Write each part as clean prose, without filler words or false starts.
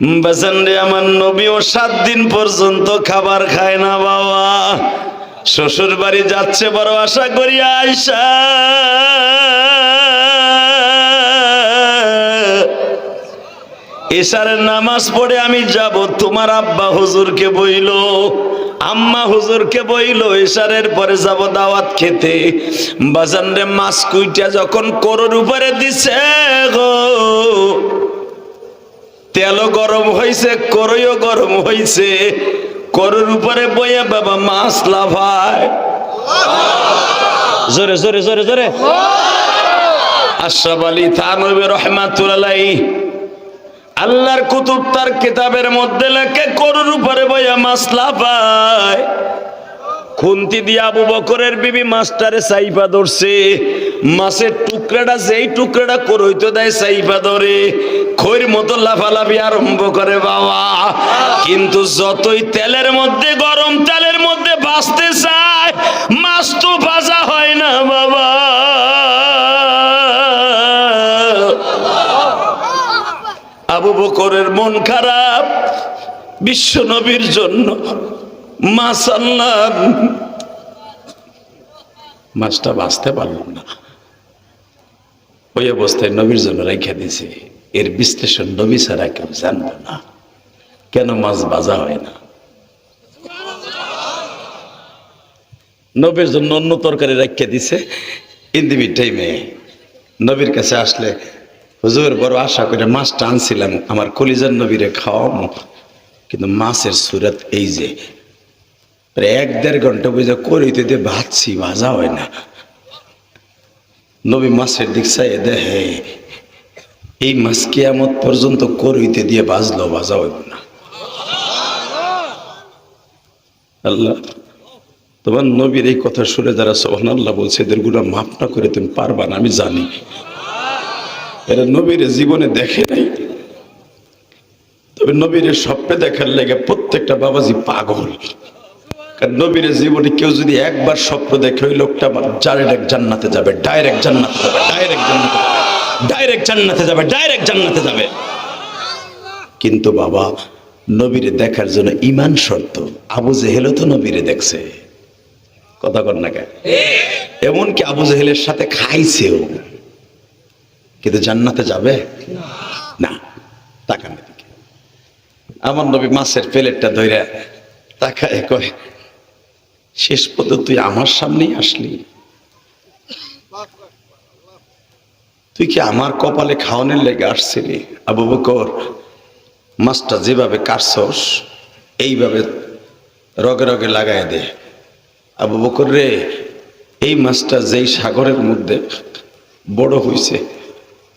বাজান রে, আমার নবীও 7 দিন পর্যন্ত খাবার খায় না বাবা। শ্বশুর বাড়ি যাচ্ছে বড় আশা করি আয়সা এশারের নামাজ পড়ে আমি যাব, তোমার আব্বা হুজুরকে বইল, আম্মা হুজুরকে বইল এশারের পরে যাব দাওয়াত খেতে। বাজান রে, মাছ কুইটা যখন করোর উপরে দিছে গো, তেলও গরম হয়েছে, করইও গরম হয়েছে, করোর উপরে বইয়া বাবা মাছ লাফায়। জোরে জোরে জোরে জোরে। আশরাফ আলী থানভী রহমাতুল্লাহ আল্লাহর কুতুব তার কিতাবের মধ্যে লেখে করোর উপরে বইয়া মাছ লাফায়। খুন্তি দিয়ে আবু বকরের বিবি মাছটারে সাইফা ধরছে, মাছের টুকরাটা যেই টুকরাটা করইতে দেয় সাইফা ধরে খৈর মতো লাফালাফি আরম্ভ করে বাবা। কিন্তু যতই তেলের মধ্যে, গরম তেলের মধ্যে ভাজতে চায়, মাছ তো ভাজা হয় না বাবা। আবু বকরের মন খারাপ, বিশ্ব নবীর জন্য মাছ আনলাম, মাছটা বাঁচতে পারলাম না, ওই অবস্থায় নবীর জন্য রেখে দিয়েছে। এর বিশ্লেষণ নবী ছাড়া কেউ জানবে না, কেন মাছ ভাজা হয় না। নবীর জন্য অন্য তরকারি রেখে দিছে। ইন্দিবি টাইমে নবীর কাছে আসলে, হুজুর বড় আশা করে মাছটা আনছিলাম আমার কলিজার নবীরে খাওয়াবো, কিন্তু মাছের সুরত এই যে 1-1.5 ঘন্টা বুঝে করিতে দিয়ে ভাজছি, ভাজা হয় না। নবী মাছের দিক চাই দেখে, এই মাছ কিয়ামত পর্যন্ত করিতে দিয়ে ভাজলো, ভাজা হইব না। আল্লাহ, তোমার নবীর এই কথা শুনে যারা সুবহানাল্লাহ বলছে, এদের গুনাহ মাফ না করে তুমি পারবা না, আমি জানি। এরা নবীর জীবনে দেখে নাই, তবে নবীর স্বপ্নে দেখার লেগে প্রত্যেকটা বাবাজি পাগল। কারণ নবীর জীবনে কেউ যদি একবার স্বপ্ন দেখে, ওই লোকটা ডাইরেক্ট জান্নাতে যাবে, ডাইরেক্ট জান্নাতে যাবে, ডাইরেক্ট জান্নাতে যাবে, ডাইরেক্ট জান্নাতে যাবে, ডাইরেক্ট জান্নাতে যাবে। কিন্তু বাবা, নবীরে দেখার জন্য ঈমান শর্ত। আবু জেহেলও তো নবীরে দেখছে, কথা কর না কেন? এমনকি আবু জেহেলের সাথে খাইছেও, কিন্তু জান্নাতে যাবে না। তাকান এদিকে, আমার নবী মাছের প্লেটটা ধরে তাকায় কয়, শেষ পর্যন্ত তুই আমার সামনেই আসলি, তুই কি আমার কপালে খাওয়ানোর লেগে আসছিলি? আবু বকর, মাছটা যেভাবে কাটছস এইভাবে রগে রগে লাগাই দে। আবু বকর রে, এই মাছটা যেই সাগরের মধ্যে বড় হইছে,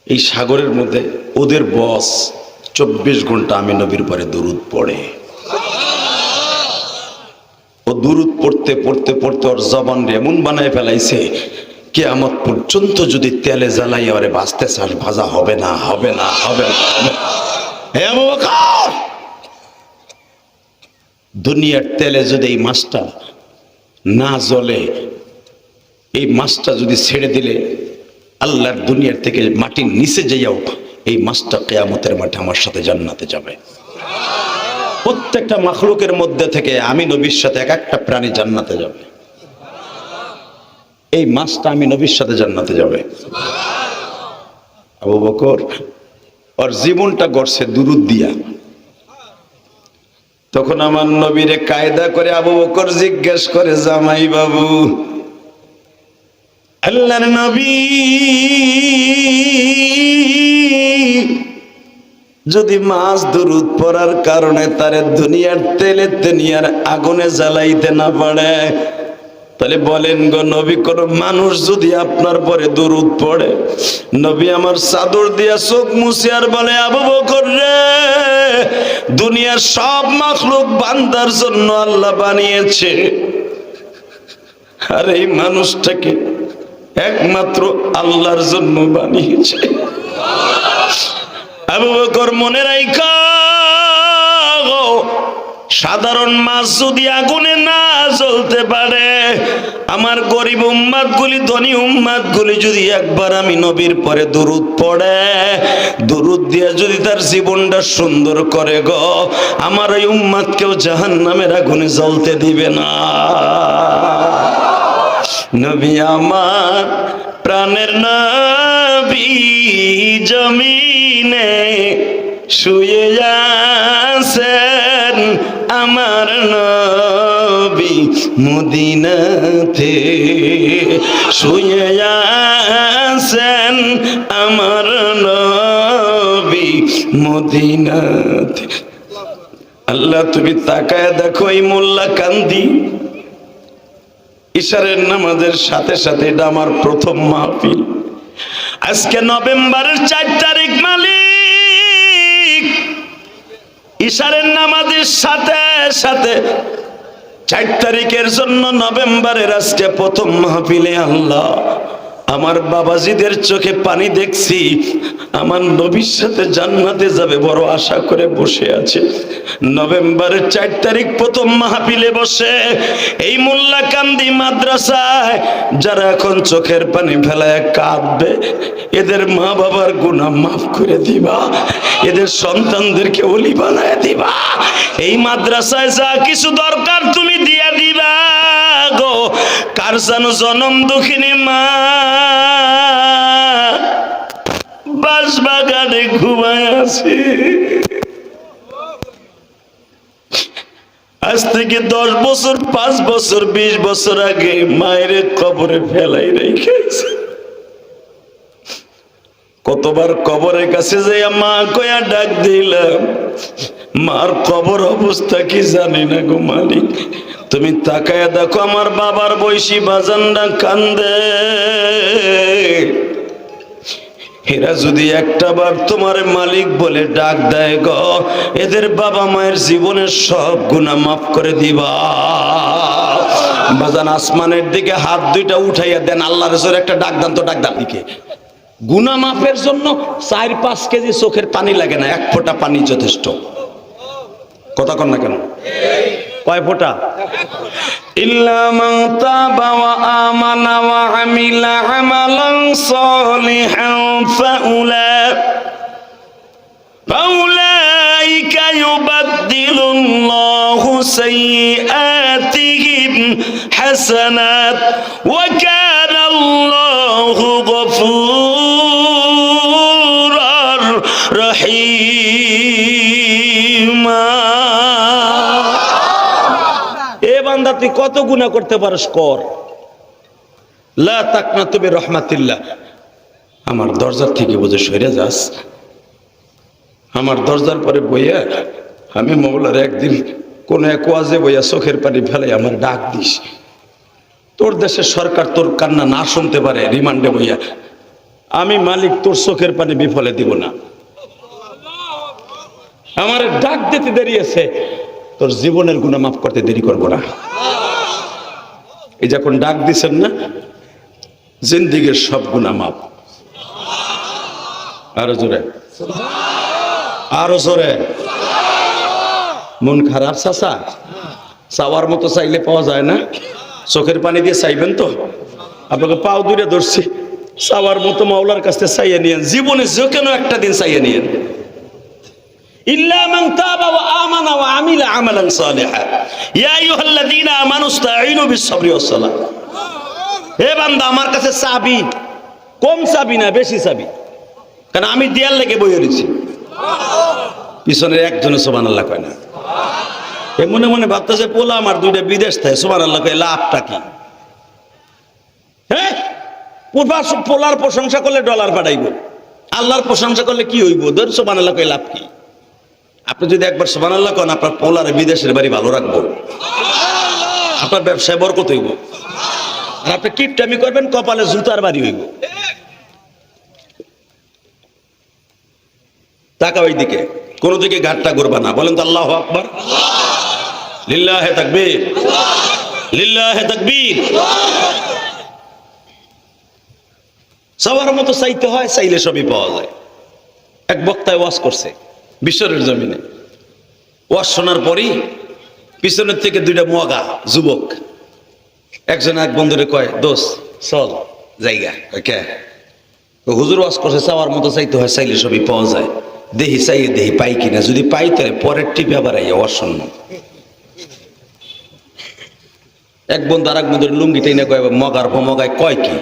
এই সাগরের মধ্যে ওদের বস 24 ঘন্টা আমি নবীর পরে দুরূদ পড়ে। ও দুরূদ পড়তে পড়তে পড়তে ওর জবান এমন বানায় ফেলাইছে, কিয়ামত পর্যন্ত যদি তেলে জ্বালাই ওরে বাঁচতে চাস, ভাজা হবে না, হবে না, হবে না, হবে না। হে আবু বকর, দুনিয়ার তেলে যদি এই মাছটা না জ্বলে, এই মাছটা যদি ছেড়ে দিলে আল্লাহর দুনিয়ার থেকে মাটির নিচে যাইয়াও এই মাছটা কিয়ামতের মাঠে আমার সাথে জান্নাতে যাবে। প্রত্যেকটা মাখলুকের মধ্যে থেকে আমি নবীর সাথে এক একটা প্রাণী জান্নাতে যাবে। এই মাছটা আমি নবীর সাথে জান্নাতে যাবে। আবু বকর ওর জীবনটা গড়ছে দুরূদ দিয়া। তখন আমার নবীরে কায়দা করে আবু বকর জিজ্ঞেস করে, জামাই বাবু, আল্লাহর নবী যদি মাছ দুরূদ পড়ার কারণে তারে দুনিয়ার তেলে দুনিয়ার আগুনে জ্বালাইতে না পারে, তাহলে বলেন গো নবী, কোন মানুষ যদি আপনার পরে দুরূদ পড়ে, নবী আমার চাদর দিয়া চোখ মুছে আর বলে, আবু বকর রে, দুনিয়ার সব মাখলুক বান্দার জন্য আল্লাহ বানিয়েছে, আর এই মানুষটাকে একমাত্র আল্লাহর জন্য বানিয়েছে। আবু বকর মনে রাখা, সাধারণ মাছ যদি আগুনে না জ্বলতে পারে, আমার গরিব উম্মাত গুলি, ধনী উম্মাত গুলি যদি একবার আমি নবীর পরে দুরূদ পড়ে, দুরূদ দিয়ে যদি তার জীবনটা সুন্দর করে গো, আমার এই উম্মাতকেও জাহান্নামের আগুনে জ্বলতে দিবে না। নবী আমার প্রাণের নবী জমিনে শুয়ে আছেন, আমার নবী মদিনাতে শুয়ে আছেন, আমার নবী মদিনাতে। আল্লাহ তুমি তাকায় দেখো, এই মোল্লা কান্দি ইশারের নামাজের সাথে সাথে, এটা আমার প্রথম মাহফিল। আজকে নভেম্বরের 4 তারিখ, মালিক ইশারের নামাজের সাথে সাথে 4 তারিখের জন্য নভেম্বরের আজকে প্রথম মাহফিলে আল্লাহ আমার বাবাজিদের চোখে পানি দেখছি, আমার নবীর সাথে জান্নাতে যাবে বড় আশা করে বসে আছে। নভেম্বরের 4 তারিখ প্রথম মাহফিলে বসে এই মোল্লাকান্দি মাদ্রাসায় যারা এখন চোখের পানি ফেলায় কাঁদবে, এদের মা বাবার গুনাহ মাফ করে দিবা, এদের সন্তানদেরকে ওলি বানায় দিবা, এই মাদ্রাসায় যা কিছু দরকার তুমি দিয়া দিবা গো। কার যেন জনম দুঃখিনী মা বাঁশবাগানে ঘুমায় আছে, আজ থেকে 10 বছর, 5 বছর, 20 বছর আগে মায়ের কবরে ফেলাই রেখেছে। কতবার কবরের কাছে যাইয়া মা কয়া ডাক দিলাম, মার কবর অবস্থা কি জানি না গো মালিক। তুমি তাকায়া দেখো, আমার বাবার বয়সী বাজানরা কান্দে। এরা যদি একটা বার তোমার মালিক বলে ডাক দেয় গো, এদের বাবা মায়ের জীবনের সব গুনাহ মাফ করে দিবা। বাজান আসমানের দিকে হাত দুইটা উঠাইয়া দেন, আল্লাহর জোরে একটা ডাক দেন তো, ডাক দেন দিকে। গুনাহ মাফের জন্য 4-5 কেজি চোখের পানি লাগে না, 1 ফোঁটা পানি যথেষ্ট। কথা কন না কেন? কয় ফোঁটা? ইল্লা মান তাবা ওয়া আমানা ওয়া আমিলা আমালান সালিহান ফাউলাইকা ইউবাদদিলুল্লাহু সাইয়্যাতিহিম হাসানাত ওয়া কানাল্লাহু গফুরার রহিমা। বান্দা তুই কত গুনাহ করতে পারস কর, লা তাকনাতু বির রাহমাতিল্লাহ। আমার দরজার থেকে বুঝে সরে যাস, আমার দরজার পরে বইয়া আমি মওলার একদিন কোন এক ওয়াজে বইয়া চোখের পানি ফেলে আমার ডাক দিস, তোর দেশের সরকার তোর কান্না না শুনতে পারে, রিমান্ডে বইয়া আমি মালিক তোর চোখের পানি বিফলে দিব না। আমার ডাক দিতে দেরি আছে, তোর জীবনের গুনাহ মাফ করতে দেরি করবো না। এই যখন ডাক দিছেন না, জিন্দিগির সব গুনাহ মাফ। আরো জোরে, আরো জোরে। মন খারাপ চাচা? চাওয়ার মতো চাইলে পাওয়া যায় না, চোখের পানি দিয়ে চাইবেন তো। আপনাকে পাও দূরে ধরছি, চাওয়ার মতো মাওলার কাছে চাইয়ে নিয়েন, জীবনে যে কেন একটা দিন চাইয়ে নিয়েন। ইল্লা মান তাবা ওয়া আমানা ওয়া আমিলা আমালান সালিহা ইয়া আইয়ুহাল্লাযীনা আমানু ইসতাঈনু বিস-সাবরি ওয়াস-সালাহ। হে বান্দা, আমার কাছে চাবি কম, চাবি না বেশি চাবি, কারণ আমি দেয়াল লেগে বইয়ে রয়েছি, পিছনের একজনে সুবহানাল্লাহ কয় না। এ মনে মনে ভাবতেছে পোলা আমার 2টা বিদেশ থাকে, সুবহানাল্লাহ কয়, লাভটা কি? হ্যাঁ, পোলার প্রশংসা করলে ডলার পাঠাইব, আল্লাহর প্রশংসা করলে কি হইব? ধর সুবহানাল্লাহ কয়, লাভ কি? আপনি যদি একবার সুবহানাল্লাহ কন, আপনার পোলার বিদেশের বাড়ি ভালো রাখবো, আপনার ব্যবসায় বরকত হইব। আর আপনি কিপটামি করবেন, কপালে জুতার বাড়ি হইব। তাকা ওই দিকে, কোন দিকে ঘাটটা করবা না। বলেন তো আল্লাহু আকবার, লিল্লাহে তাকবীর, লিল্লাহে তাকবীর। সবার মতো চাইতে হয়, চাইলে সবই পাওয়া যায়। এক বক্তায় ওয়াজ করছে বিশ্বের জমিনে, ওয়াজ শোনার পরই পিছনের থেকে দুইটা মগা যুবক একজন এক বন্ধুরে কয়, দোস্ত চল জায়গা। কে? হুজুর ওয়াজ করছে চাওয়ার মতো চাইতে হয়, চাইলে সবই পাওয়া যায়, দেহি চাইয়ে দেহি পাই কিনা, যদি পাই তাহলে পরের টিপে আবার আইয়া অসন্ন। এক বন্ধু আর এক বন্ধুর লুঙ্গি টেনে কয়, মগার মগায় কয় কি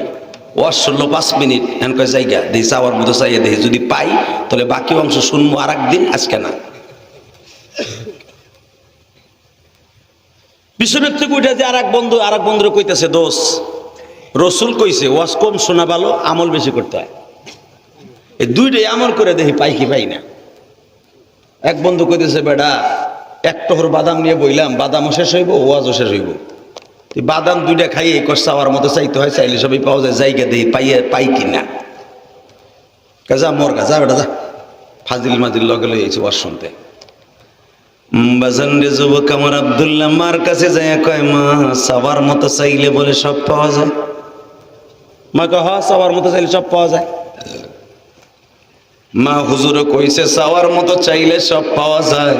ওয়াজ শুনলো 5 মিনিট, এখন কয় জায়গা দেহি চাওয়ার মতো চাইয়ে দেহি, যদি পাই তাহলে বাকি অংশ শুনবো আর একদিন, আজকে না। পিছনের থেকে উঠে যে আর এক বন্ধুরে কইতেছে, দোষ রসুল কইছে ওয়াজ কম শোনা ভালো, আমল বেশি করতে হয়। এই দুইটাই আমল করে দেখি পাই কি পাই না। এক বন্ধু কইতেছে, বেটা এক টহর বাদাম নিয়ে বইলাম, বাদামও শেষ হইব ওয়াজও শেষ হইব, বাদাম দুইটা খাইয়ে চাওয়ার মতো চাইতে হয়, চাইলে সবই পাওয়া যায়, জায়গা দেখি পাই কিনা। যা মর গা, যা বেটা যা, ফাজিল মাজিল লগে লই আইছে ওয়াজ শুনতে। বাজান রে যুবক আমার আব্দুল্লাহ মার কাছে যায়, কয় মা চাওয়ার মতো চাইলে বলে সব পাওয়া যায়। মা কয় হ্যাঁ চাওয়ার মতো চাইলে সব পাওয়া যায়। মা হুজুরও কইছে চাওয়ার মতো চাইলে সব পাওয়া যায়,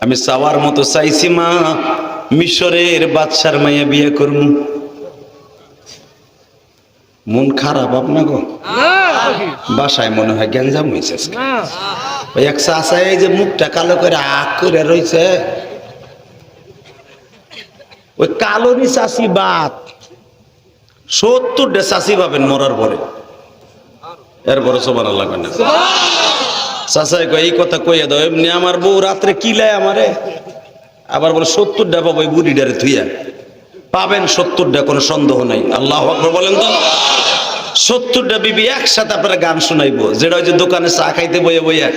আমি চাওয়ার মতো চাইছি মা মিশরের বাদশার মাইয়া বিয়ে করবো। মন খারাপ আপনার গো? বাসায় মনে হয় গ্যাঞ্জাম হয়েছে। এক চাষা এই যে মুখটা কালো করে আগ করে রয়েছে, ওই কালোরই চাষি বাদ 70টা চাষি পাবেন মরার পরে, এরপরে সোবান লাগবে না। চাষাই কয় এই কথা কইয়া দাও, এমনি আমার বউ রাত্রে কিলায় আমারে, আবার বলে 70টা পাবো ওই বুড়িটারে থুইয়া, পাবেন 70টা, কোনো সন্দেহ নাই। আল্লাহু আকবার বলেন তো। 70টা বিবি একসাথে আপনারা গান শোনাইবো, যেটা ওই যে দোকানে চা খাইতে বইয়া বইয়া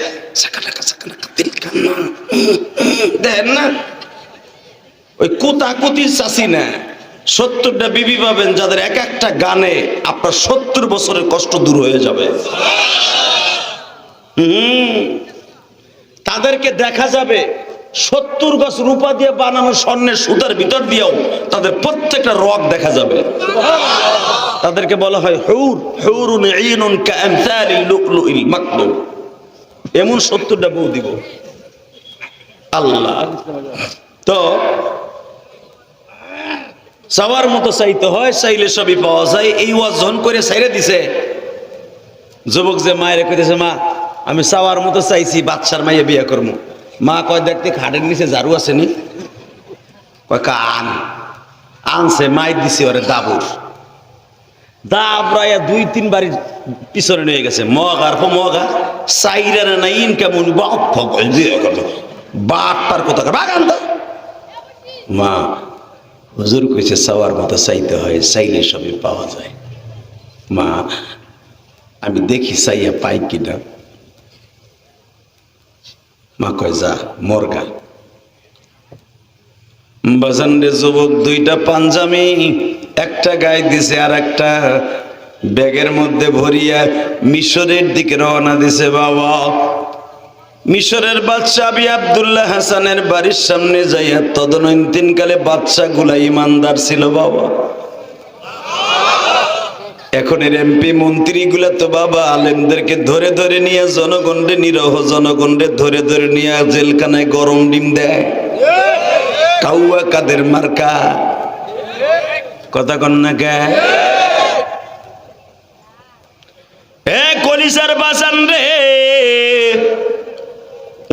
দেখেন না, ওই কোতাকুতির চাষি না। 70টা বিবি পাবেন যাদের এক একটা গানে আপনার 70 বছরের কষ্ট দূর হয়ে যাবে। তাদেরকে দেখা যাবে 70 গজ রূপা দিয়ে বানানো স্বর্ণের সুতার ভিতর দিয়েও তাদের প্রত্যেকটা রগ দেখা যাবে। তাদেরকে বলা হয় হুর, হুরুন ঈনুন কাআমসালিল লুকলুইল মাকনুন। এমন 70টা বউ দিব আল্লাহ। তো চাওয়ার মতো চাইতে হয়, চাইলে সবই পাওয়া যায়। এই ওয়াজ যখন করে ছাইরে দিছে, যুবক যে মায়ের কইতেছে, মা আমি চাওয়ার মতো চাইছি বাদশার মাইয়া বিয়ে করবো। মা কয় দেখতে খাটের নিচে ঝাড়ু আসেনি? কয় কান আনছে, মাই দিছে ওরে দাবুর, দাবরাইয়া 2-3 বাড়ির পিছনে নিয়ে গেছে। মগার পর মগা সাইরা না ইনকাম বাটপার কথা বাগান। মা হুজুর কইছে চাওয়ার মতো চাইতে হয়, চাইলে সবই পাওয়া যায়। মা আমি দেখি চাইয়া পাই কিনা। মা কয় যা মরগা। বাজান রে যুবক 2টা পাঞ্জাবি একটা গায়ে দিছে, আর একটা ব্যাগের মধ্যে ভরিয়া মিশরের দিকে রওনা দিছে। বাবা মিশরের বাদশা আবি আব্দুল্লাহ হাসানের বাড়ির সামনে যাইয়া, তদনন্তকালে বাদশা গুলা ইমানদার ছিল বাবা। এখন এর এমপি মন্ত্রী গুলা তো বাবা আলেমদেরকে ধরে ধরে নিয়ে জনগণে, নিরহ জনগণে ধরে ধরে নিয়ে জেলখানায় গরম ডিম দেয়। কাউয়া কাদের মার্কা, কথা কন না কে? এ কলিজার বাজান রে,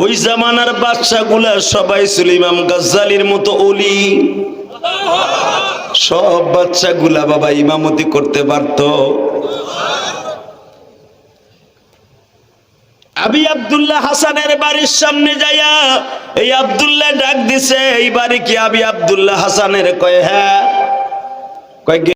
ওই জামানার বাদশা গুলা সবাই ছিল ইমাম গাজ্জালির মতো ওলি। সব বাচ্চা গুলা বাবা ইমামতি করতে পারত। আবি আব্দুল্লাহ হাসানের বাড়ির সামনে যাইয়া এই আব্দুল্লাহ ডাক দিছে, এই বাড়ি কি আবি আব্দুল্লাহ হাসানের? কয় হ্যাঁ। কয়